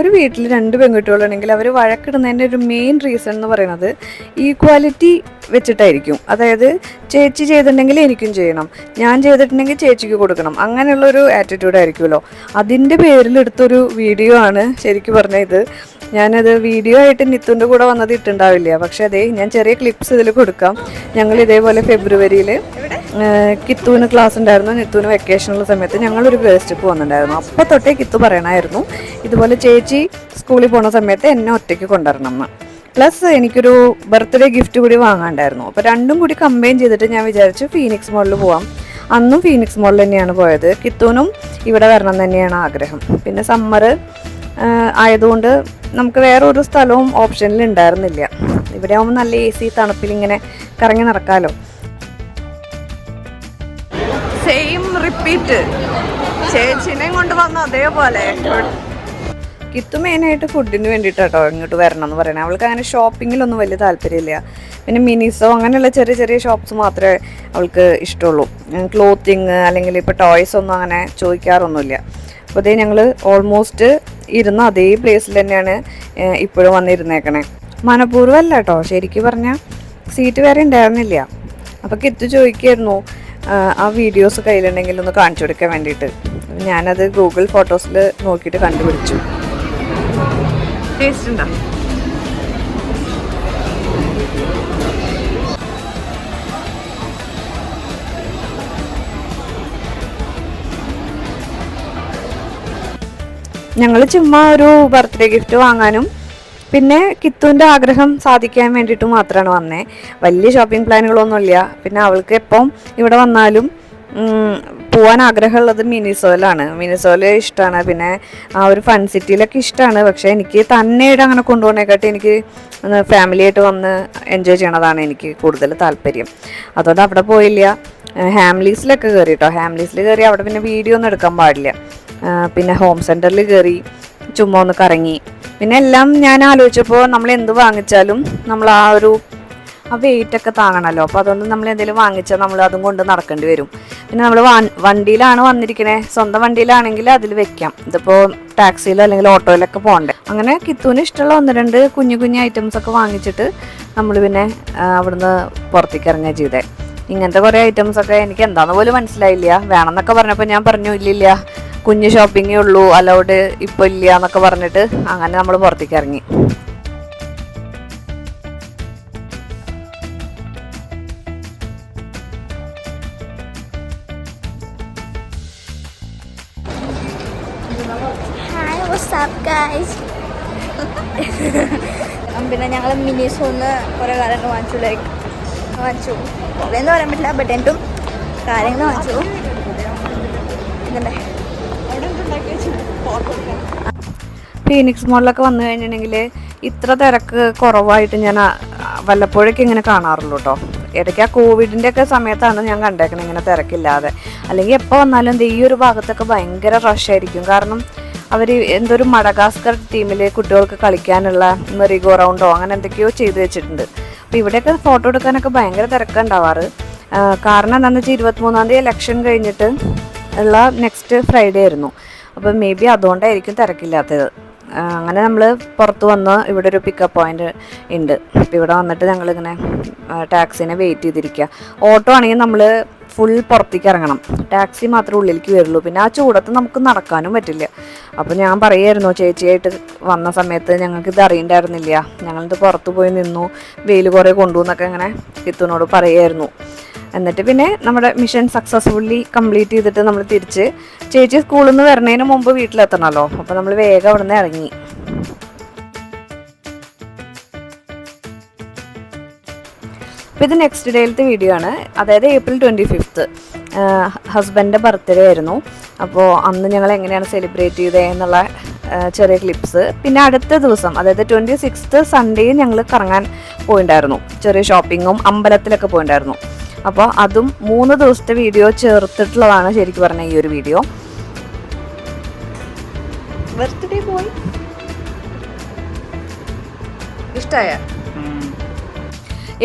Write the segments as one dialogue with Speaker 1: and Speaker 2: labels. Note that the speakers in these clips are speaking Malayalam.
Speaker 1: ഒരു വീട്ടിൽ രണ്ട് പെൺകുട്ടികളുണ്ടെങ്കിൽ അവർ വഴക്കിടുന്നതിൻ്റെ ഒരു മെയിൻ റീസൺ എന്ന് പറയുന്നത് ഈക്വാലിറ്റി വെച്ചിട്ടായിരിക്കും. അതായത് ചേച്ചി ചെയ്തിട്ടുണ്ടെങ്കിൽ എനിക്കും ചെയ്യണം, ഞാൻ ചെയ്തിട്ടുണ്ടെങ്കിൽ ചേച്ചിക്ക് കൊടുക്കണം, അങ്ങനെയുള്ളൊരു ആറ്റിറ്റ്യൂഡ് ആയിരിക്കുമല്ലോ. അതിൻ്റെ പേരിൽ എടുത്തൊരു വീഡിയോ ആണ് ശരിക്കും പറഞ്ഞാൽ ഇത്. ഞാനത് വീഡിയോ ആയിട്ട് നിത്തുൻ്റെ കൂടെ വന്നത് ഇട്ടുണ്ടാവില്ല, പക്ഷേ അതേ ഞാൻ ചെറിയ ക്ലിപ്സ് ഇതിൽ കൊടുക്കാം. ഞങ്ങൾ ഇതേപോലെ ഫെബ്രുവരിയിൽ കിത്തുവിന് ക്ലാസ് ഉണ്ടായിരുന്നു, നിത്തുവിന് വെക്കേഷനുള്ള സമയത്ത് ഞങ്ങളൊരു ഗേൾസ് ട്രിപ്പ് വന്നിട്ടുണ്ടായിരുന്നു. അപ്പോൾ തൊട്ടേ കിത്തു പറയണമായിരുന്നു ഇതുപോലെ ചേച്ചി സ്കൂളിൽ പോകുന്ന സമയത്ത് എന്നെ ഒറ്റയ്ക്ക് കൊണ്ടുവരണം എന്ന്. പ്ലസ് എനിക്കൊരു ബർത്ത്ഡേ ഗിഫ്റ്റ് കൂടി വാങ്ങാണ്ടായിരുന്നു. അപ്പോൾ രണ്ടും കൂടി കമ്പൈൻ ചെയ്തിട്ട് ഞാൻ വിചാരിച്ചു ഫീനിക്സ് മോളിൽ പോവാം. അന്നും ഫീനിക്സ് മോളിൽ തന്നെയാണ് പോയത്. കിത്തുവിനും ഇവിടെ വരണം തന്നെയാണ് ആഗ്രഹം. പിന്നെ സമ്മർ ആയതുകൊണ്ട് നമുക്ക് വേറൊരു സ്ഥലവും ഓപ്ഷനിൽ ഉണ്ടായിരുന്നില്ല. ഇവിടെ ആകുമ്പോൾ നല്ല AC തണുപ്പിൽ ഇങ്ങനെ കറങ്ങി നടക്കാമല്ലോ. സെയിം റിപ്പീറ്റ് ചേച്ചിനെയും കൊണ്ട് വന്നു അതേപോലെ. കിത്തു മെയിനായിട്ട് ഫുഡിന് വേണ്ടിയിട്ടോ ഇങ്ങോട്ട് വരണം എന്ന് പറയണേ. അവൾക്ക് അങ്ങനെ ഷോപ്പിങ്ങിലൊന്നും വലിയ താല്പര്യമില്ല. പിന്നെ മിനിസോ അങ്ങനെയുള്ള ചെറിയ ചെറിയ ഷോപ്സ് മാത്രമേ അവൾക്ക് ഇഷ്ടമുള്ളൂ. ക്ലോത്തിങ് അല്ലെങ്കിൽ ഇപ്പോൾ ടോയ്സ് ഒന്നും അങ്ങനെ ചോദിക്കാറൊന്നുമില്ല. അപ്പോൾ അതേ ഞങ്ങൾ ഓൾമോസ്റ്റ് ഇരുന്ന അതേ പ്ലേസിൽ തന്നെയാണ് ഇപ്പോഴും വന്നിരുന്നേക്കണേ. മനഃപൂർവ്വമല്ല കേട്ടോ, ശരിക്കും പറഞ്ഞാൽ സീറ്റ് വേറെ ഉണ്ടായിരുന്നില്ല. അപ്പോൾ കിത്തു ചോദിക്കായിരുന്നു ആ വീഡിയോസ് കയ്യിലുണ്ടെങ്കിൽ ഒന്ന് കാണിച്ചു കൊടുക്കാൻ വേണ്ടിയിട്ട്. ഞാനത് ഗൂഗിൾ ഫോട്ടോസിൽ നോക്കിയിട്ട് കണ്ടുപിടിച്ചു. ടേസ്റ്റ് ഉണ്ടോ? ഞങ്ങൾ ചുമ്മാ ഒരു ബർത്ത്ഡേ ഗിഫ്റ്റ് വാങ്ങാനും പിന്നെ കിത്തുവിൻ്റെ ആഗ്രഹം സാധിക്കാൻ വേണ്ടിയിട്ട് മാത്രമാണ് വന്നത്. വലിയ ഷോപ്പിംഗ് പ്ലാനുകളൊന്നുമില്ല. പിന്നെ അവൾക്ക് എപ്പം ഇവിടെ വന്നാലും പോകാൻ ആഗ്രഹമുള്ളത് മിനിസോയിലാണ്. മിനിസോയിൽ ഇഷ്ടമാണ്. പിന്നെ ആ ഒരു ഫൺ സിറ്റിയിലൊക്കെ ഇഷ്ടമാണ്. പക്ഷേ എനിക്ക് തന്നെയായിട്ട് അങ്ങനെ കൊണ്ടുപോകുന്നതിനെക്കാട്ടി എനിക്ക് ഫാമിലിയായിട്ട് വന്ന് എൻജോയ് ചെയ്യണതാണ് എനിക്ക് കൂടുതൽ താല്പര്യം. അതുകൊണ്ട് അവിടെ പോയില്ല. ഹാംലീസിലൊക്കെ കയറി കേട്ടോ. ഹാംലീസിൽ കയറി അവിടെ പിന്നെ വീഡിയോ ഒന്നും എടുക്കാൻ പാടില്ല. പിന്നെ ഹോം സെൻറ്ററിൽ കയറി ചുമ്മാ ഒന്ന് കറങ്ങി. പിന്നെ എല്ലാം ഞാൻ ആലോചിച്ചപ്പോൾ നമ്മൾ എന്ത് വാങ്ങിച്ചാലും നമ്മൾ ആ വെയിറ്റൊക്കെ താങ്ങണമല്ലോ. അപ്പോൾ അതുകൊണ്ട് നമ്മൾ എന്തെങ്കിലും വാങ്ങിച്ചാൽ നമ്മൾ അതും കൊണ്ട് നടക്കേണ്ടി വരും. പിന്നെ നമ്മൾ വണ്ടിയിലാണ് വന്നിരിക്കണേ. സ്വന്തം വണ്ടിയിലാണെങ്കിൽ അതിൽ വെക്കാം. ഇതിപ്പോൾ ടാക്സിയിലോ അല്ലെങ്കിൽ ഓട്ടോയിലൊക്കെ പോകണ്ടേ. അങ്ങനെ കിത്തുവിന് ഇഷ്ടമുള്ള 1-2 കുഞ്ഞു കുഞ്ഞു ഐറ്റംസൊക്കെ വാങ്ങിച്ചിട്ട് നമ്മൾ പിന്നെ അവിടുന്ന് പുറത്തേക്ക് ഇറങ്ങുക ചെയ്തേ. ഇങ്ങനത്തെ കുറേ ഐറ്റംസൊക്കെ എനിക്ക് എന്താണെന്ന് പോലും മനസ്സിലായില്ല. വേണമെന്നൊക്കെ പറഞ്ഞപ്പോൾ ഞാൻ പറഞ്ഞു ഇല്ലില്ല, കുഞ്ഞു ഷോപ്പിങ്ങേ ഉള്ളൂ, അലൗഡ് ഇപ്പോൾ ഇല്ല എന്നൊക്കെ പറഞ്ഞിട്ട് അങ്ങനെ നമ്മൾ പുറത്തേക്ക് ഇറങ്ങി.
Speaker 2: പിന്നെ ഞങ്ങൾ മിനിസോന്ന് കുറേ കാര്യങ്ങൾ വാങ്ങിച്ചു. വാങ്ങിച്ചു കുറേന്ന് പറയാൻ പറ്റില്ല, ബട്ട് എന്തും കാര്യങ്ങൾ വാങ്ങിച്ചു. ഇതല്ലേ
Speaker 1: ഫീനിക്സ് മോളിലൊക്കെ വന്നു കഴിഞ്ഞിട്ടുണ്ടെങ്കിൽ ഇത്ര തിരക്ക് കുറവായിട്ട് ഞാൻ വല്ലപ്പോഴൊക്കെ ഇങ്ങനെ കാണാറുള്ളൂ കേട്ടോ. ഇടയ്ക്ക് ആ കോവിഡിൻ്റെ ഒക്കെ സമയത്താണ് ഞാൻ കണ്ടേക്കണത് ഇങ്ങനെ തിരക്കില്ലാതെ. അല്ലെങ്കിൽ എപ്പോൾ വന്നാലും ഈ ഒരു ഭാഗത്തൊക്കെ ഭയങ്കര റഷായിരിക്കും. കാരണം അവർ എന്തൊരു മഡഗാസ്കർ ടീമിൽ കുട്ടികൾക്ക് കളിക്കാനുള്ള മെറിഗോ റൗണ്ടോ അങ്ങനെ എന്തൊക്കെയോ ചെയ്ത് വെച്ചിട്ടുണ്ട്. അപ്പോൾ ഇവിടെയൊക്കെ ഫോട്ടോ എടുക്കാനൊക്കെ ഭയങ്കര തിരക്കുണ്ടാവാറ്. കാരണം എന്താണെന്ന് വെച്ചാൽ 23-ാം തീയതി ഇലക്ഷൻ കഴിഞ്ഞിട്ട് ഉള്ള നെക്സ്റ്റ് ഫ്രൈഡേ ആയിരുന്നു. അപ്പോൾ മേ ബി അതുകൊണ്ടായിരിക്കും തിരക്കില്ലാത്തത്. അങ്ങനെ നമ്മൾ പുറത്ത് വന്ന് ഇവിടെ ഒരു പിക്കപ്പ് പോയിൻ്റ് ഉണ്ട്. അപ്പോൾ ഇവിടെ വന്നിട്ട് ഞങ്ങളിങ്ങനെ ടാക്സിനെ വെയിറ്റ് ചെയ്തിരിക്കുക. ഓട്ടോ ആണെങ്കിൽ നമ്മൾ ഫുൾ പുറത്തേക്ക് ഇറങ്ങണം, ടാക്സി മാത്രമേ ഉള്ളിലേക്ക് വരുള്ളൂ. പിന്നെ ആ ചൂടത്ത് നമുക്ക് നടക്കാനും പറ്റില്ല. അപ്പോൾ ഞാൻ പറയായിരുന്നു ചേച്ചിയായിട്ട് വന്ന സമയത്ത് ഞങ്ങൾക്കിത് അറിയണ്ടായിരുന്നില്ല, ഞങ്ങളിത് പുറത്ത് പോയി നിന്നു, വെയിൽ കുറേ കൊണ്ടു എന്നൊക്കെ ഇങ്ങനെ കിത്തുവിനോട് പറയായിരുന്നു. എന്നിട്ട് പിന്നെ നമ്മുടെ മിഷൻ സക്സസ്ഫുള്ളി കംപ്ലീറ്റ് ചെയ്തിട്ട് നമ്മൾ തിരിച്ച് ചേച്ചി സ്കൂളിൽ നിന്ന് വരണതിന് മുമ്പ് വീട്ടിലെത്തണമല്ലോ. അപ്പോൾ നമ്മൾ വേഗം അവിടെ നിന്ന് ഇറങ്ങി. അപ്പോൾ ഇത് നെക്സ്റ്റ് ഡേയിലത്തെ വീഡിയോ ആണ്. അതായത് April 25th ഹസ്ബൻഡിൻ്റെ ബർത്ത്ഡേ ആയിരുന്നു. അപ്പോൾ അന്ന് ഞങ്ങൾ എങ്ങനെയാണ് സെലിബ്രേറ്റ് ചെയ്തത് എന്നുള്ള ചെറിയ ക്ലിപ്സ്. പിന്നെ അടുത്ത ദിവസം അതായത് 26th സൺഡേയും ഞങ്ങൾ കറങ്ങാൻ പോയിട്ടുണ്ടായിരുന്നു. ചെറിയ ഷോപ്പിങ്ങും അമ്പലത്തിലൊക്കെ പോയിട്ടുണ്ടായിരുന്നു. അപ്പോൾ അതും 3 ദിവസത്തെ വീഡിയോ ചേർത്തിട്ടുള്ളതാണ് ശരിക്കും പറഞ്ഞ ഈ ഒരു വീഡിയോ. ബർത്ത്ഡേ പോയി ഇഷ്ടമായ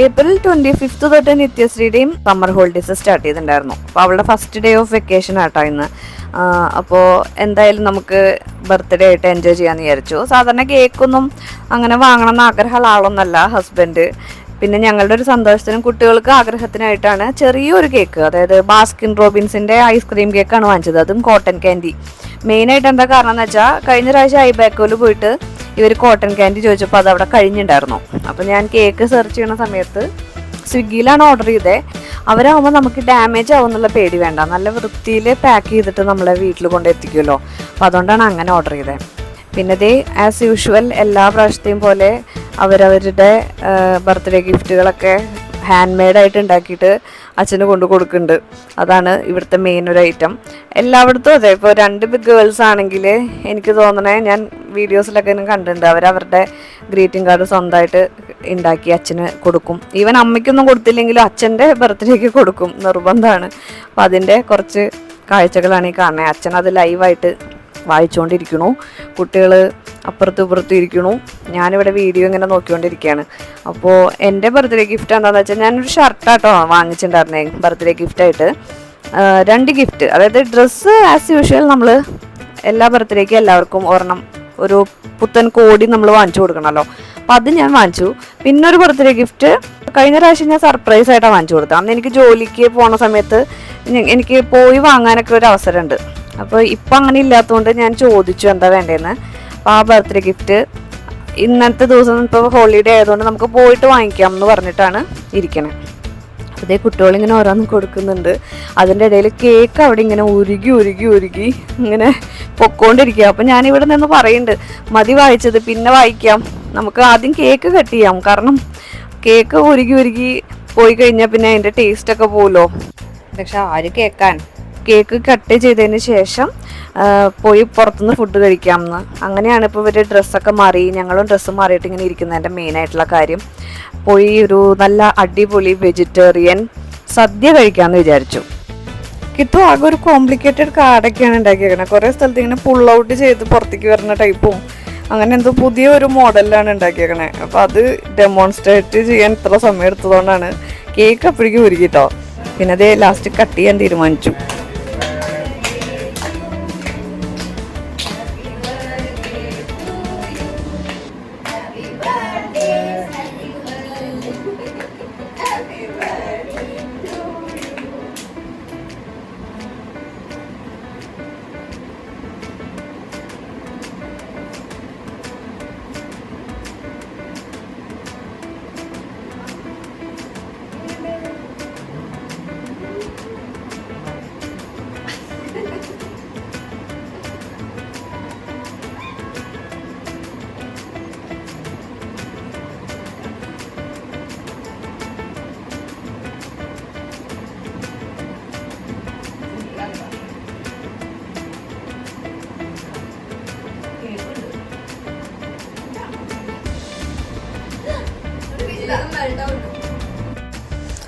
Speaker 1: April 25th തൊട്ട് നിത്യശ്രീയുടെയും സമ്മർ ഹോളിഡേയ്സ് സ്റ്റാർട്ട് ചെയ്തിട്ടുണ്ടായിരുന്നു. അപ്പോൾ അവളുടെ ഫസ്റ്റ് ഡേ ഓഫ് വെക്കേഷൻ ആട്ടോ ഇന്ന്. അപ്പോൾ എന്തായാലും നമുക്ക് ബർത്ത്ഡേ ആയിട്ട് എൻജോയ് ചെയ്യാമെന്ന് വിചാരിച്ചു. സാധാരണ കേക്കൊന്നും അങ്ങനെ വാങ്ങണം എന്ന് ആഗ്രഹമുള്ള ആളൊന്നല്ല ഹസ്ബൻഡ്. പിന്നെ ഞങ്ങളുടെ ഒരു സന്തോഷത്തിനും കുട്ടികൾക്ക് ആഗ്രഹത്തിനായിട്ടാണ് ചെറിയൊരു കേക്ക്, അതായത് ബാസ്കിൻ റോബിൻസിൻ്റെ ഐസ്ക്രീം കേക്കാണ് വാങ്ങിച്ചത്, അതും കോട്ടൺ ക്യാൻഡി. മെയിനായിട്ട് എന്താ കാരണം എന്ന് വെച്ചാൽ കഴിഞ്ഞ പ്രാവശ്യം ഐബാക്കോയിൽ പോയിട്ട് ഇവർ കോട്ടൺ ക്യാൻഡി ചോദിച്ചപ്പോൾ അത് അവിടെ കഴിഞ്ഞിട്ടുണ്ടായിരുന്നു. അപ്പോൾ ഞാൻ കേക്ക് സെർച്ച് ചെയ്യുന്ന സമയത്ത് സ്വിഗ്ഗിയിലാണ് ഓർഡർ ചെയ്തത്. അവരാകുമ്പോൾ നമുക്ക് ഡാമേജ് ആവുമെന്നുള്ള പേടി വേണ്ട, നല്ല വൃത്തിയിൽ പാക്ക് ചെയ്തിട്ട് നമ്മളെ വീട്ടിൽ കൊണ്ടെത്തിക്കുമല്ലോ. അപ്പോൾ അതുകൊണ്ടാണ് അങ്ങനെ ഓർഡർ ചെയ്തത്. പിന്നെ ദേ ആസ് യൂഷ്വൽ എല്ലാ പ്രാവശ്യത്തെയും പോലെ അവരവരുടെ ബർത്ത്ഡേ ഗിഫ്റ്റുകളൊക്കെ ഹാൻഡ് മെയ്ഡായിട്ട് ഉണ്ടാക്കിയിട്ട് അച്ഛന് കൊണ്ട് കൊടുക്കുന്നുണ്ട്. അതാണ് ഇവിടുത്തെ മെയിൻ ഒരു ഐറ്റം. എല്ലായിടത്തും അതെ. ഇപ്പോൾ 2 ഗേൾസ് ആണെങ്കിൽ എനിക്ക് തോന്നണേ, ഞാൻ വീഡിയോസിലൊക്കെ കണ്ടിട്ടുണ്ട്, അവരവരുടെ ഗ്രീറ്റിംഗ് കാർഡ് സ്വന്തമായിട്ട് ഉണ്ടാക്കി അച്ഛന് കൊടുക്കും. ഈവൻ അമ്മയ്ക്കൊന്നും കൊടുത്തില്ലെങ്കിലും അച്ഛൻ്റെ ബർത്ത്ഡേക്ക് കൊടുക്കും, നിർബന്ധമാണ്. അപ്പം അതിൻ്റെ കുറച്ച് കാഴ്ചകളാണ് ഈ കാണുന്നത്. അച്ഛൻ അത് ലൈവായിട്ട് വായിച്ചുകൊണ്ടിരിക്കണു, കുട്ടികൾ അപ്പുറത്തും ഇപ്പുറത്തും ഇരിക്കണു, ഞാനിവിടെ വീഡിയോ ഇങ്ങനെ നോക്കിക്കൊണ്ടിരിക്കുകയാണ്. അപ്പോൾ എൻ്റെ ബർത്ത്ഡേ ഗിഫ്റ്റ് എന്താണെന്ന് വെച്ചാൽ ഞാനൊരു ഷർട്ടാട്ടോ വാങ്ങിച്ചിട്ടുണ്ടായിരുന്നേ ബർത്ത്ഡേ ഗിഫ്റ്റായിട്ട്. 2 ഗിഫ്റ്റ്, അതായത് ഡ്രസ്സ് ആസ് യൂഷ്വൽ നമ്മൾ എല്ലാ ബർത്ത്ഡേക്കും എല്ലാവർക്കും ഒരെണ്ണം ഒരു പുത്തൻ കോടി നമ്മൾ വാങ്ങിച്ചു കൊടുക്കണമല്ലോ. അപ്പോൾ അത് ഞാൻ വാങ്ങിച്ചു. പിന്നെ ഒരു ബർത്ത്ഡേ ഗിഫ്റ്റ് കഴിഞ്ഞ പ്രാവശ്യം ഞാൻ സർപ്രൈസ് ആയിട്ടാണ് വാങ്ങിച്ചു കൊടുത്തത്. അന്ന് എനിക്ക് ജോലിക്ക് പോണ സമയത്ത് എനിക്ക് പോയി വാങ്ങാനൊക്കെ ഒരു അവസരമുണ്ട്. അപ്പോൾ ഇപ്പം അങ്ങനെ ഇല്ലാത്തതുകൊണ്ട് ഞാൻ ചോദിച്ചു എന്താ വേണ്ടതെന്ന്. അപ്പോൾ ആ ബർത്ത്ഡേ ഗിഫ്റ്റ് ഇന്നത്തെ ദിവസം ഇപ്പോൾ ഹോളിഡേ ആയതുകൊണ്ട് നമുക്ക് പോയിട്ട് വാങ്ങിക്കാം എന്ന് പറഞ്ഞിട്ടാണ് ഇരിക്കണേ. അതേ കുട്ടികളിങ്ങനെ ഓരോന്നും കൊടുക്കുന്നുണ്ട്. അതിൻ്റെ ഇടയിൽ കേക്ക് അവിടെ ഇങ്ങനെ ഉരുകി ഇങ്ങനെ പൊക്കോണ്ടിരിക്കുക. അപ്പം ഞാനിവിടെ നിന്ന് പറയുന്നുണ്ട്, മതി വായിച്ചത്, പിന്നെ വായിക്കാം, നമുക്ക് ആദ്യം കേക്ക് കട്ട് ചെയ്യാം. കാരണം കേക്ക് ഉരുകി പോയി കഴിഞ്ഞാൽ പിന്നെ അതിൻ്റെ ടേസ്റ്റൊക്കെ പോകുമല്ലോ. പക്ഷെ ആര് കേൾക്കാൻ, കേക്ക് കട്ട് ചെയ്തതിന് ശേഷം പോയി പുറത്തുനിന്ന് ഫുഡ് കഴിക്കാമെന്ന്. അങ്ങനെയാണ് ഇപ്പോൾ ഇവർ ഡ്രസ്സൊക്കെ മാറി, ഞങ്ങളും ഡ്രസ്സ് മാറിയിട്ട് ഇങ്ങനെ ഇരിക്കുന്നതിൻ്റെ മെയിനായിട്ടുള്ള കാര്യം. പോയി ഒരു നല്ല അടിപൊളി വെജിറ്റേറിയൻ സദ്യ കഴിക്കാമെന്ന് വിചാരിച്ചു. കിട്ടും ആകെ ഒരു കോംപ്ലിക്കേറ്റഡ് കാർഡൊക്കെയാണ് ഉണ്ടാക്കിയേക്കണത്. കുറേ സ്ഥലത്ത് ഇങ്ങനെ പുൾ ഔട്ട് ചെയ്ത് പുറത്തേക്ക് വരുന്ന ടൈപ്പും അങ്ങനെ എന്തോ പുതിയ ഒരു മോഡലിലാണ് ഉണ്ടാക്കിയേക്കണേ. അപ്പോൾ അത് ഡെമോൺസ്ട്രേറ്റ് ചെയ്യാൻ ഇത്ര സമയം എടുത്തതുകൊണ്ടാണ് കേക്ക് അപ്പോഴേക്കും ഒരുക്കിട്ടോ. പിന്നെ അത് ലാസ്റ്റ് കട്ട് ചെയ്യാൻ തീരുമാനിച്ചു.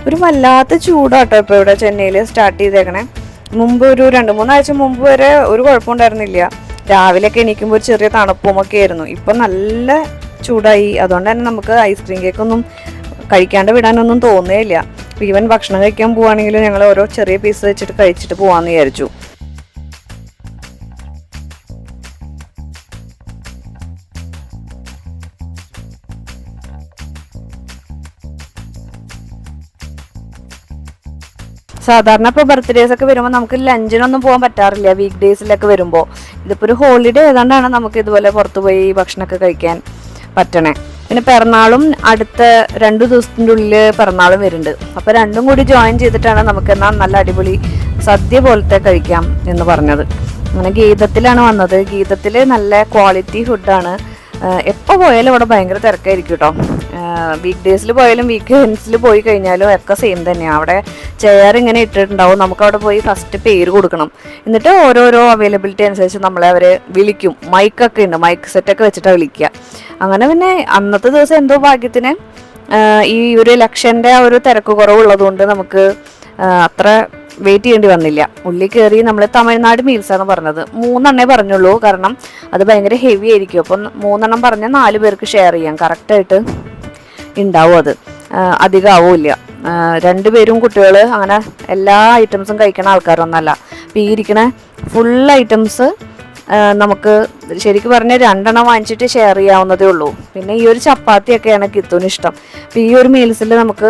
Speaker 1: ഒരു വല്ലാത്ത ചൂടാട്ടോ ഇപ്പോൾ ഇവിടെ ചെന്നൈയിൽ സ്റ്റാർട്ട് ചെയ്തേക്കണേ. മുമ്പ് ഒരു 2-3 ആഴ്ച മുമ്പ് വരെ ഒരു കുഴപ്പമുണ്ടായിരുന്നില്ല. രാവിലെയൊക്കെ എണീക്കുമ്പോൾ ഒരു ചെറിയ തണുപ്പും ഒക്കെ ആയിരുന്നു. ഇപ്പം നല്ല ചൂടായി. അതുകൊണ്ട് തന്നെ നമുക്ക് ഐസ്ക്രീം കേക്കൊന്നും കഴിക്കാണ്ട് വിടാനൊന്നും തോന്നുകയില്ല. ഈവൻ ഭക്ഷണം കഴിക്കാൻ പോവുകയാണെങ്കിലും ഞങ്ങൾ ഓരോ ചെറിയ പീസ് വെച്ചിട്ട് കഴിച്ചിട്ട് പോകാമെന്ന് വിചാരിച്ചു. സാധാരണ ഇപ്പോൾ ബർത്ത്ഡേസ് ഒക്കെ വരുമ്പോൾ നമുക്ക് ലഞ്ചിനൊന്നും പോകാൻ പറ്റാറില്ല വീക്ക് ഡേയ്സിലൊക്കെ വരുമ്പോൾ. ഇതിപ്പോൾ ഒരു ഹോളിഡേ ഏതാണ്ടാണ് നമുക്ക് ഇതുപോലെ പുറത്ത് പോയി ഭക്ഷണമൊക്കെ കഴിക്കാൻ പറ്റണേ. പിന്നെ പിറന്നാളും അടുത്ത 2 ദിവസത്തിൻ്റെ ഉള്ളിൽ പിറന്നാളും വരുന്നുണ്ട്. അപ്പോൾ രണ്ടും കൂടി ജോയിൻ ചെയ്തിട്ടാണ് നമുക്ക് എന്നാൽ നല്ല അടിപൊളി സദ്യ പോലത്തെ കഴിക്കാം എന്ന് പറഞ്ഞത്. അങ്ങനെ ഗീതത്തിലാണ് വന്നത്. ഗീതത്തിൽ നല്ല ക്വാളിറ്റി ഫുഡാണ്. എപ്പോൾ പോയാലും ഇവിടെ ഭയങ്കര തിരക്കായിരിക്കും കേട്ടോ. വീക്ക് ഡേയ്സിൽ പോയാലും വീക്കെൻഡ്സിൽ പോയി കഴിഞ്ഞാലും ഒക്കെ സെയിം തന്നെയാണ്. അവിടെ ചെയർ ഇങ്ങനെ ഇട്ടിട്ടുണ്ടാവും. നമുക്കവിടെ പോയി ഫസ്റ്റ് പേര് കൊടുക്കണം. എന്നിട്ട് ഓരോരോ അവൈലബിലിറ്റി അനുസരിച്ച് നമ്മളെ അവർ വിളിക്കും. മൈക്കൊക്കെ ഉണ്ട്, മൈക്ക് സെറ്റൊക്കെ വെച്ചിട്ടാണ് വിളിക്കുക. അങ്ങനെ പിന്നെ അന്നത്തെ ദിവസം എന്തോ ഭാഗ്യത്തിന് ഈ ഒരു ഇലക്ഷൻ്റെ ആ ഒരു തിരക്ക് കുറവുള്ളതുകൊണ്ട് നമുക്ക് അത്ര വെയിറ്റ് ചെയ്യേണ്ടി വന്നില്ല. ഉള്ളിൽ കയറി നമ്മൾ തമിഴ്നാട് മീൽസാണ് പറഞ്ഞത്. 3 എണ്ണേ പറഞ്ഞുള്ളൂ, കാരണം അത് ഭയങ്കര ഹെവി ആയിരിക്കും. അപ്പം 3 എണ്ണം പറഞ്ഞാൽ 4 പേർക്ക് ഷെയർ ചെയ്യാം. കറക്റ്റായിട്ട് ഉണ്ടാവും, അത് അധികം ആവില്ല. 2 പേരും കുട്ടികൾ അങ്ങനെ എല്ലാ ഐറ്റംസും കഴിക്കുന്ന ആൾക്കാരൊന്നല്ല. അപ്പോൾ ഈ ഇരിക്കണ ഫുൾ ഐറ്റംസ് നമുക്ക് ശരിക്കും പറഞ്ഞാൽ 2 വാങ്ങിച്ചിട്ട് ഷെയർ ചെയ്യാവുന്നതേ ഉള്ളൂ. പിന്നെ ഈ ഒരു ചപ്പാത്തിയൊക്കെയാണ് കിത്തുവിന് ഇഷ്ടം. അപ്പോൾ ഈ ഒരു മീൽസിൽ നമുക്ക്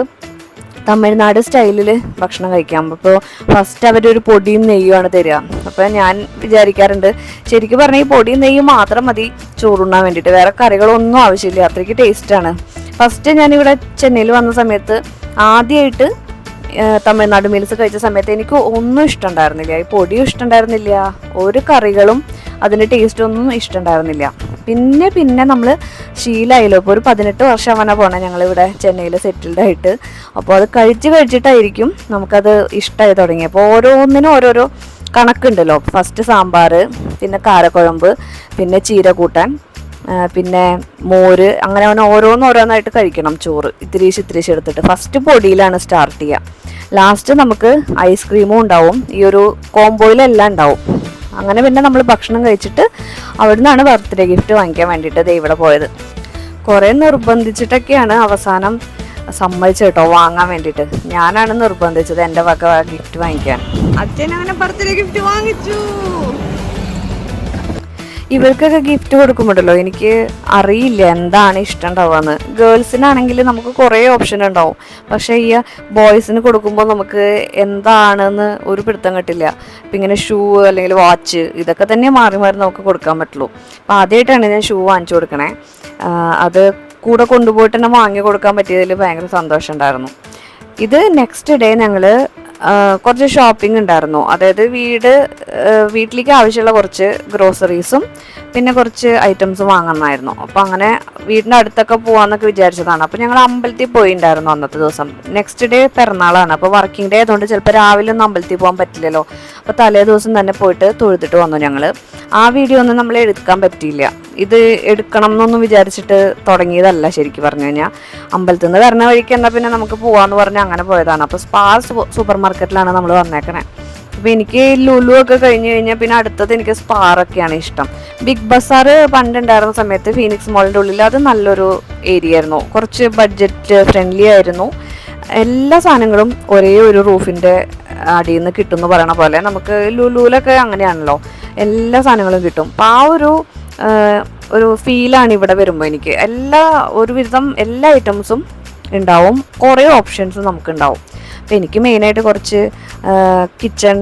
Speaker 1: തമിഴ്നാട് സ്റ്റൈലിൽ ഭക്ഷണം കഴിക്കാം. അപ്പോൾ ഫസ്റ്റ് അവരൊരു പൊടിയും നെയ്യുമാണ് തരിക. അപ്പോൾ ഞാൻ വിചാരിക്കാറുണ്ട് ശരിക്കും പറഞ്ഞാൽ ഈ പൊടിയും നെയ്യും മാത്രം മതി ചോറുണ്ണാൻ വേണ്ടിയിട്ട്, വേറെ കറികളൊന്നും ആവശ്യമില്ല, അത്രയ്ക്ക് ടേസ്റ്റാണ്. ഫസ്റ്റ് ഞാനിവിടെ ചെന്നൈയിൽ വന്ന സമയത്ത് ആദ്യമായിട്ട് തമിഴ്നാട് മീൽസ് കഴിച്ച സമയത്ത് എനിക്ക് ഒന്നും ഇഷ്ടമുണ്ടായിരുന്നില്ല. ഈ പൊടിയും ഇഷ്ടമുണ്ടായിരുന്നില്ല, ഒരു കറികളും അതിൻ്റെ ടേസ്റ്റ് ഒന്നും ഇഷ്ടമുണ്ടായിരുന്നില്ല. പിന്നെ നമ്മൾ ശീലമായല്ലോ. ഇപ്പോൾ ഒരു 18 വർഷം അവനെ പോകണം ഞങ്ങളിവിടെ ചെന്നൈയിൽ സെറ്റിൽഡ് ആയിട്ട്. അപ്പോൾ അത് കഴിച്ചിട്ടായിരിക്കും നമുക്കത് ഇഷ്ടമായി തുടങ്ങി. അപ്പോൾ ഓരോന്നിനും ഓരോരോ കണക്കുണ്ടല്ലോ. ഫസ്റ്റ് സാമ്പാർ, പിന്നെ കാരക്കുഴമ്പ്, പിന്നെ ചീര കൂട്ടാൻ, പിന്നെ മോര്, അങ്ങനെ അവൻ ഓരോന്നായിട്ട് കഴിക്കണം ചോറ് ഇത്തിരീശ് എടുത്തിട്ട്. ഫസ്റ്റ് പൊടിയിലാണ് സ്റ്റാർട്ട് ചെയ്യുക. ലാസ്റ്റ് നമുക്ക് ഐസ്ക്രീമും ഉണ്ടാവും, ഈ ഒരു കോംബോയിലെല്ലാം ഉണ്ടാവും. അങ്ങനെ പിന്നെ നമ്മൾ ഭക്ഷണം കഴിച്ചിട്ട് അവിടെ നിന്നാണ് ബർത്ത്ഡേ ഗിഫ്റ്റ് വാങ്ങിക്കാൻ വേണ്ടിയിട്ട് ഇവിടെ പോയത്. കുറേ നിർബന്ധിച്ചിട്ടൊക്കെയാണ് അവസാനം സമ്മതിച്ചു കേട്ടോ വാങ്ങാൻ വേണ്ടിയിട്ട്. ഞാനാണ് നിർബന്ധിച്ചത് എൻ്റെ വക ഗിഫ്റ്റ് വാങ്ങിക്കാൻ. അച്ഛൻ അങ്ങനെ ബർത്ത്ഡേ ഗിഫ്റ്റ് വാങ്ങിച്ചു. ഇവർക്കൊക്കെ ഗിഫ്റ്റ് കൊടുക്കുമ്പോഴല്ലോ എനിക്ക് അറിയില്ല എന്താണ് ഇഷ്ടം ഉണ്ടാവുകയെന്ന്. ഗേൾസിനാണെങ്കിൽ നമുക്ക് കുറേ ഓപ്ഷൻ ഉണ്ടാവും, പക്ഷേ ഈ ബോയ്സിന് കൊടുക്കുമ്പോൾ നമുക്ക് എന്താണെന്ന് ഒരു പിടുത്തം കിട്ടില്ല. ഇപ്പം ഇങ്ങനെ ഷൂ അല്ലെങ്കിൽ വാച്ച് ഇതൊക്കെ തന്നെ മാറി നമുക്ക് കൊടുക്കാൻ പറ്റുള്ളൂ. അപ്പം ആദ്യമായിട്ടാണ് ഞാൻ ഷൂ വാങ്ങിച്ചു കൊടുക്കണേ. അത് കൂടെ കൊണ്ടുപോയിട്ട് തന്നെ വാങ്ങി കൊടുക്കാൻ പറ്റിയതിൽ ഭയങ്കര സന്തോഷം ഉണ്ടായിരുന്നു. ഇത് നെക്സ്റ്റ് ഡേ ഞങ്ങൾ കുറച്ച് ഷോപ്പിംഗ് ഉണ്ടായിരുന്നു. അതായത് വീട്ടിലേക്ക് ആവശ്യമുള്ള കുറച്ച് ഗ്രോസറീസും പിന്നെ കുറച്ച് ഐറ്റംസും വാങ്ങുന്നതായിരുന്നു. അപ്പോൾ അങ്ങനെ വീടിൻ്റെ അടുത്തൊക്കെ പോകാമെന്നൊക്കെ വിചാരിച്ചതാണ്. അപ്പോൾ ഞങ്ങൾ അമ്പലത്തിൽ പോയിട്ടുണ്ടായിരുന്നു അന്നത്തെ ദിവസം. നെക്സ്റ്റ് ഡേ പിറന്നാളാണ്. അപ്പോൾ വർക്കിംഗ് ഡേ ആയതുകൊണ്ട് ചിലപ്പോൾ രാവിലെ ഒന്നും അമ്പലത്തിൽ പോകാൻ പറ്റില്ലല്ലോ. അപ്പോൾ തലേ ദിവസം തന്നെ പോയിട്ട് തൊഴുതിട്ട് വന്നു ഞങ്ങൾ. ആ വീഡിയോ ഒന്നും നമ്മൾ എടുക്കാൻ പറ്റിയില്ല. ഇത് എടുക്കണം എന്നൊന്നും വിചാരിച്ചിട്ട് തുടങ്ങിയതല്ല. ശരിക്കും പറഞ്ഞു കഴിഞ്ഞാൽ അമ്പലത്തിൽ നിന്ന് വരണ വഴിക്ക് എന്നാൽ പിന്നെ നമുക്ക് പോകാമെന്ന് പറഞ്ഞ് അങ്ങനെ പോയതാണ്. അപ്പോൾ സ്പാർ സൂപ്പർ മാർക്കറ്റിലാണ് നമ്മൾ വന്നേക്കണേ. അപ്പോൾ എനിക്ക് ലുലു ഒക്കെ കഴിഞ്ഞ് കഴിഞ്ഞാൽ പിന്നെ അടുത്തത് എനിക്ക് സ്പാറൊക്കെയാണ് ഇഷ്ടം. ബിഗ് ബസാർ പണ്ടുണ്ടായിരുന്ന സമയത്ത് ഫീനിക്സ് മോളിൻ്റെ ഉള്ളിൽ അത് നല്ലൊരു ഏരിയ ആയിരുന്നു, കുറച്ച് ബഡ്ജറ്റ് ഫ്രണ്ട്ലി ആയിരുന്നു. എല്ലാ സാധനങ്ങളും ഒരേ ഒരു റൂഫിൻ്റെ അടിയിൽ നിന്ന് കിട്ടും എന്ന് പറയണ പോലെ നമുക്ക് ലുലുവിലൊക്കെ അങ്ങനെയാണല്ലോ, എല്ലാ സാധനങ്ങളും കിട്ടും. അപ്പോൾ ആ ഒരു ഫീലാണ് ഇവിടെ വരുമ്പോൾ എനിക്ക്. ഒരുവിധം എല്ലാ ഐറ്റംസും ഉണ്ടാവും, കുറേ ഓപ്ഷൻസും നമുക്കുണ്ടാവും. അപ്പോൾ എനിക്ക് മെയിനായിട്ട് കുറച്ച് കിച്ചൺ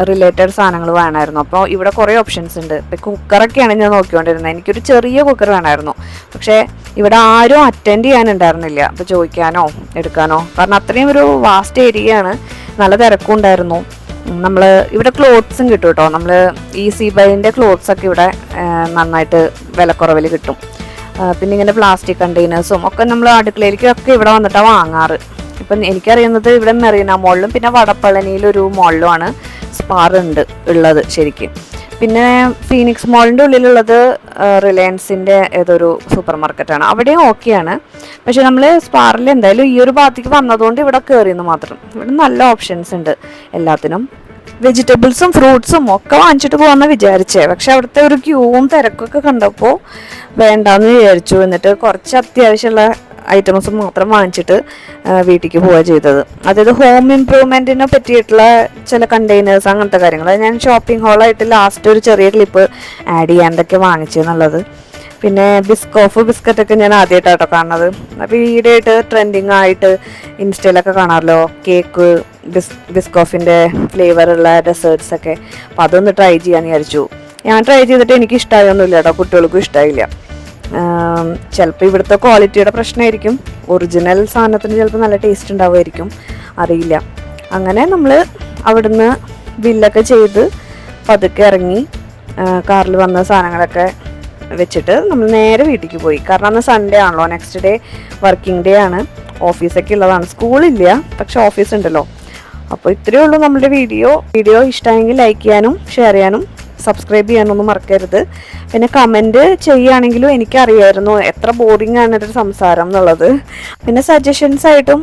Speaker 1: റിലേറ്റഡ് സാധനങ്ങൾ വേണമായിരുന്നു. അപ്പോൾ ഇവിടെ കുറേ ഓപ്ഷൻസ് ഉണ്ട്. ഇപ്പോൾ കുക്കറൊക്കെയാണ് ഞാൻ നോക്കിക്കൊണ്ടിരുന്നത്. എനിക്കൊരു ചെറിയ കുക്കർ വേണമായിരുന്നു, പക്ഷേ ഇവിടെ ആരും അറ്റൻഡ് ചെയ്യാനുണ്ടായിരുന്നില്ല. അപ്പോൾ ചോദിക്കാനോ എടുക്കാനോ, കാരണം അത്രയും ഒരു വാസ്റ്റ് ഏരിയയാണ്, നല്ല തിരക്കും ഉണ്ടായിരുന്നു. നമ്മൾ ഇവിടെ ക്ലോത്ത്സും കിട്ടും കേട്ടോ. നമ്മൾ ഈസി ബൈൻ്റെ ക്ലോത്ത്സൊക്കെ ഇവിടെ നന്നായിട്ട് വിലക്കുറവിൽ കിട്ടും. പിന്നെ ഇങ്ങനെ പ്ലാസ്റ്റിക് കണ്ടെയ്നേഴ്സും ഒക്കെ നമ്മൾ അടുക്കളയിലേക്കൊക്കെ ഇവിടെ വന്നിട്ടാണ് വാങ്ങാറ്. ഇപ്പം എനിക്കറിയുന്നത് ഇവിടെ മെറീന മോളിലും പിന്നെ വടപ്പളനിയിലൊരു മോളിലുമാണ് സ്പാർ ഉള്ളത് ശരിക്കും. പിന്നെ ഫീനിക്സ് മോളിൻ്റെ ഉള്ളിലുള്ളത് റിലയൻസിൻ്റെ ഏതൊരു സൂപ്പർ മാർക്കറ്റാണ്, അവിടെയും ഓക്കെയാണ്. പക്ഷെ നമ്മൾ സ്പാറിൽ എന്തായാലും ഈ ഒരു ഭാഗത്തേക്ക് വന്നതുകൊണ്ട് ഇവിടെ കയറിയെന്ന് മാത്രം. ഇവിടെ നല്ല ഓപ്ഷൻസ് ഉണ്ട് എല്ലാത്തിനും. വെജിറ്റബിൾസും ഫ്രൂട്ട്സും ഒക്കെ വാങ്ങിച്ചിട്ട് പോകാമെന്ന് വിചാരിച്ചേ, പക്ഷെ അവിടുത്തെ ഒരു ക്യൂവും തിരക്കൊക്കെ കണ്ടപ്പോൾ വേണ്ടാന്ന് വിചാരിച്ചു. എന്നിട്ട് കുറച്ച് അത്യാവശ്യമുള്ള ഐറ്റംസ് മാത്രം വാങ്ങിച്ചിട്ട് വീട്ടിലേക്ക് പോവുക ചെയ്തത്. അതായത് ഹോം ഇംപ്രൂവ്മെൻറ്റിനെ പറ്റിയിട്ടുള്ള ചില കണ്ടെയ്നേഴ്സ് അങ്ങനത്തെ കാര്യങ്ങൾ ഞാൻ ഷോപ്പിംഗ് ഹോളായിട്ട് ലാസ്റ്റ് ഒരു ചെറിയ ക്ലിപ്പ് ആഡ് ചെയ്യാൻ എന്തൊക്കെ വാങ്ങിച്ചെന്നുള്ളത്. പിന്നെ ബിസ്ക്കറ്റൊക്കെ ഞാൻ ആദ്യമായിട്ടാട്ടോ കാണുന്നത്. അപ്പോൾ ഈയിടെയായിട്ട് ട്രെൻഡിങ് ആയിട്ട് ഇൻസ്റ്റയിലൊക്കെ കാണാമല്ലോ കേക്ക്, ബിസ്കോഫിൻ്റെ ഫ്ലേവറുള്ള ഡെസേർട്ട്സ് ഒക്കെ. അപ്പോൾ അതൊന്ന് ട്രൈ ചെയ്യാമെന്ന് വിചാരിച്ചു. ഞാൻ ട്രൈ ചെയ്തിട്ട് എനിക്ക് ഇഷ്ടമായൊന്നുമില്ല കേട്ടോ, കുട്ടികൾക്കും ഇഷ്ടമായില്ല. ചിലപ്പോൾ ഇവിടുത്തെ ക്വാളിറ്റിയുടെ പ്രശ്നമായിരിക്കും, ഒറിജിനൽ സാധനത്തിന് ചിലപ്പോൾ നല്ല ടേസ്റ്റ് ഉണ്ടാവുമായിരിക്കും, അറിയില്ല. അങ്ങനെ നമ്മൾ അവിടുന്ന് ബില്ലൊക്കെ ചെയ്ത് പതുക്കെ ഇറങ്ങി കാറിൽ വന്ന സാധനങ്ങളൊക്കെ വെച്ചിട്ട് നമ്മൾ നേരെ വീട്ടിലേക്ക് പോയി. കാരണം അന്ന് സൺഡേ ആണല്ലോ, നെക്സ്റ്റ് ഡേ വർക്കിംഗ് ഡേ ആണ്, ഓഫീസൊക്കെ ഉള്ളതാണ്. സ്കൂളില്ല, പക്ഷെ ഓഫീസ് ഉണ്ടല്ലോ. അപ്പോൾ ഇത്രയേ ഉള്ളൂ നമ്മുടെ വീഡിയോ ഇഷ്ടമായെങ്കിൽ ലൈക്ക് ചെയ്യാനും ഷെയർ ചെയ്യാനും സബ്സ്ക്രൈബ് ചെയ്യാനൊന്നും മറക്കരുത്. പിന്നെ കമൻറ്റ് ചെയ്യുകയാണെങ്കിലും എനിക്കറിയായിരുന്നു എത്ര ബോറിംഗ് ആണ് ഒരു സംസാരം എന്നുള്ളത്. പിന്നെ സജഷൻസ് ആയിട്ടും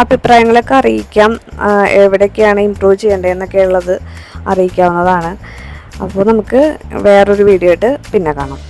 Speaker 1: അഭിപ്രായങ്ങളൊക്കെ അറിയിക്കാം, എവിടെയൊക്കെയാണ് ഇമ്പ്രൂവ് ചെയ്യേണ്ടതെന്നൊക്കെ ഉള്ളത് അറിയിക്കാവുന്നതാണ്. അപ്പോൾ നമുക്ക് വേറൊരു വീഡിയോ ആയിട്ട് പിന്നെ കാണാം.